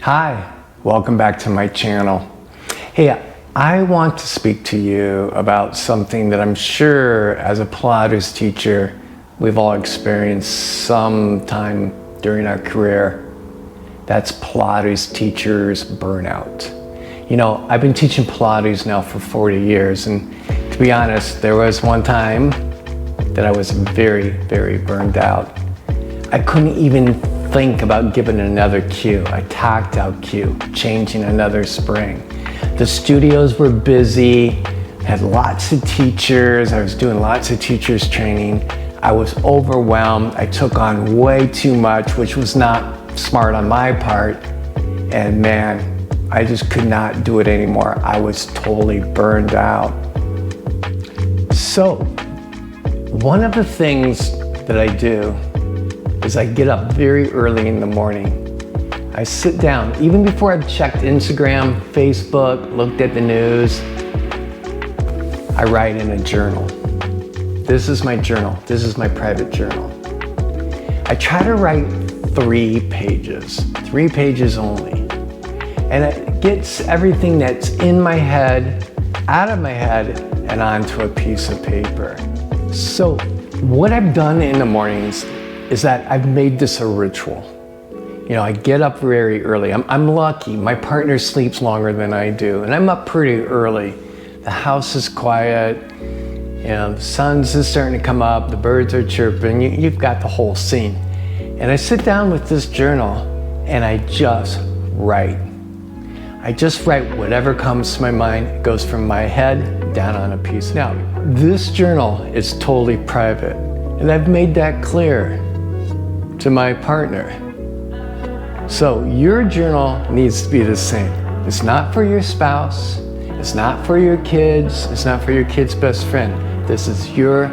Hi, welcome back to my channel. Hey, I want to speak to you about something that I'm sure as a Pilates teacher, we've all experienced sometime during our career. That's Pilates teachers burnout. You know, I've been teaching Pilates now for 40 years, and to be honest, there was one time that I was very, very burned out. I couldn't even think about giving another cue, a tacked out cue, changing another spring. The studios were busy, had lots of teachers, I was doing lots of teachers training. I was overwhelmed, I took on way too much, which was not smart on my part, and man, I just could not do it anymore. I was totally burned out. So, one of the things that I do is I get up very early in the morning. I sit down, even before I've checked Instagram, Facebook, looked at the news, I write in a journal. This is my journal. This is my private journal. I try to write 3 pages only. And it gets everything that's in my head, out of my head, and onto a piece of paper. So what I've done in the mornings is that I've made this a ritual. You know, I get up very early. I'm lucky, my partner sleeps longer than I do, and I'm up pretty early. The house is quiet, you know, the sun's just starting to come up, the birds are chirping, you've got the whole scene. And I sit down with this journal and I just write. I just write whatever comes to my mind. It goes from my head down on a piece. Now, this journal is totally private, and I've made that clear to my partner. So your journal needs to be the same. It's not for your spouse, it's not for your kids, it's not for your kid's best friend. This is your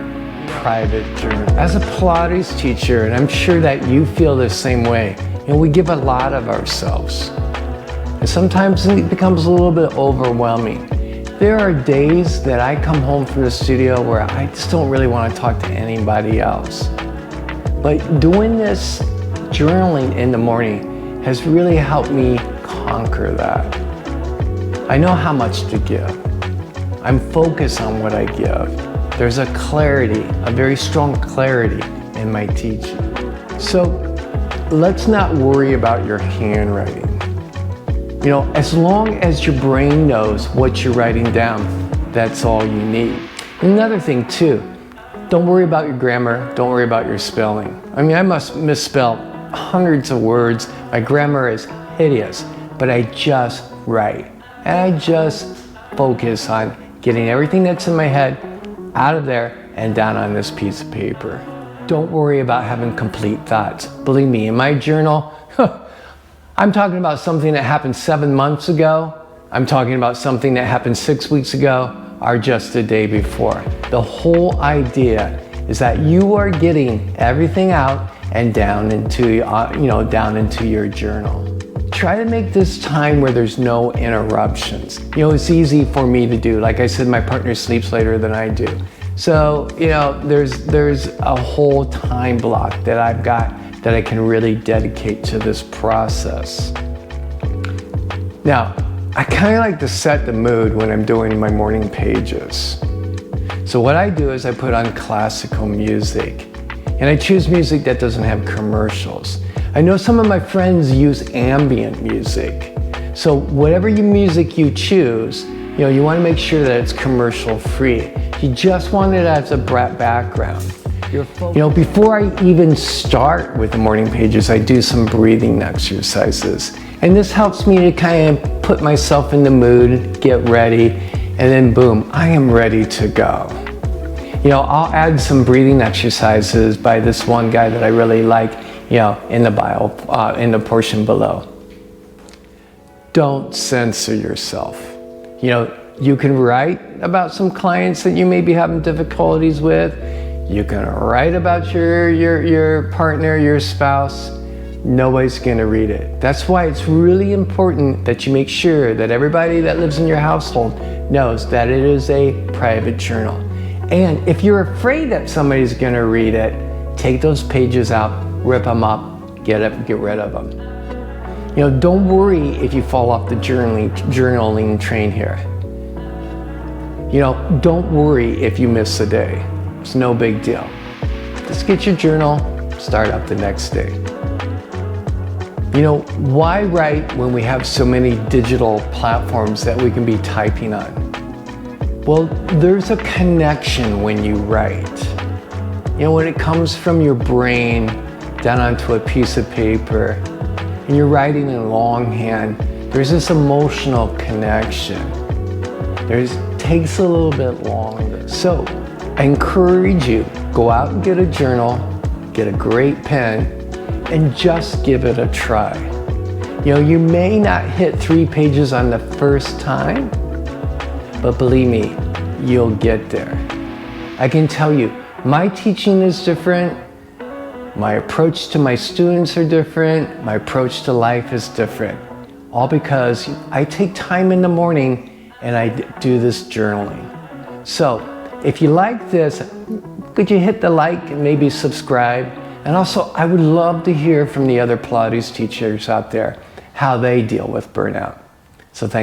private journal. As a Pilates teacher, and I'm sure that you feel the same way, you know, we give a lot of ourselves. And sometimes it becomes a little bit overwhelming. There are days that I come home from the studio where I just don't really want to talk to anybody else. But doing this journaling in the morning has really helped me conquer that. I know how much to give. I'm focused on what I give. There's a clarity, a very strong clarity in my teaching. So let's not worry about your handwriting. You know, as long as your brain knows what you're writing down, that's all you need. Another thing too, don't worry about your grammar, don't worry about your spelling. I mean, I must misspell hundreds of words, my grammar is hideous, but I just write. And I just focus on getting everything that's in my head out of there and down on this piece of paper. Don't worry about having complete thoughts. Believe me, in my journal, I'm talking about something that happened 7 months ago, I'm talking about something that happened 6 weeks ago, or just the day before. The whole idea is that you are getting everything out and down into, down into your journal. Try to make this time where there's no interruptions. You know, it's easy for me to do. Like I said, my partner sleeps later than I do. So, you know, there's a whole time block that I've got that I can really dedicate to this process. Now, I kind of like to set the mood when I'm doing my morning pages. So what I do is I put on classical music, and I choose music that doesn't have commercials. I know some of my friends use ambient music. So whatever music you choose, you know, you want to make sure that it's commercial free. You just want it as a background. You know, before I even start with the morning pages, I do some breathing exercises. And this helps me to kind of put myself in the mood, get ready, and then boom, I am ready to go. You know, I'll add some breathing exercises by this one guy that I really like, you know, in the bio, in the portion below. Don't censor yourself. You know, you can write about some clients that you may be having difficulties with. You can write about your partner, your spouse. Nobody's gonna read it. That's why it's really important that you make sure that everybody that lives in your household knows that it is a private journal. And if you're afraid that somebody's gonna read it, take those pages out, rip them up, get rid of them. You know, don't worry if you fall off the journaling train here. You know, don't worry if you miss a day. It's no big deal. Just get your journal, start up the next day. You know, why write when we have so many digital platforms that we can be typing on? Well, there's a connection when you write. You know, when it comes from your brain down onto a piece of paper, and you're writing in longhand, there's this emotional connection. It takes a little bit longer. So I encourage you, go out and get a journal, get a great pen, and just give it a try. You know, you may not hit 3 pages on the first time, but believe me, you'll get there. I can tell you, my teaching is different. My approach to my students are different. My approach to life is different. All because I take time in the morning and I do this journaling. So if you like this, could you hit the like and maybe subscribe? And also, I would love to hear from the other Pilates teachers out there how they deal with burnout. So thanks.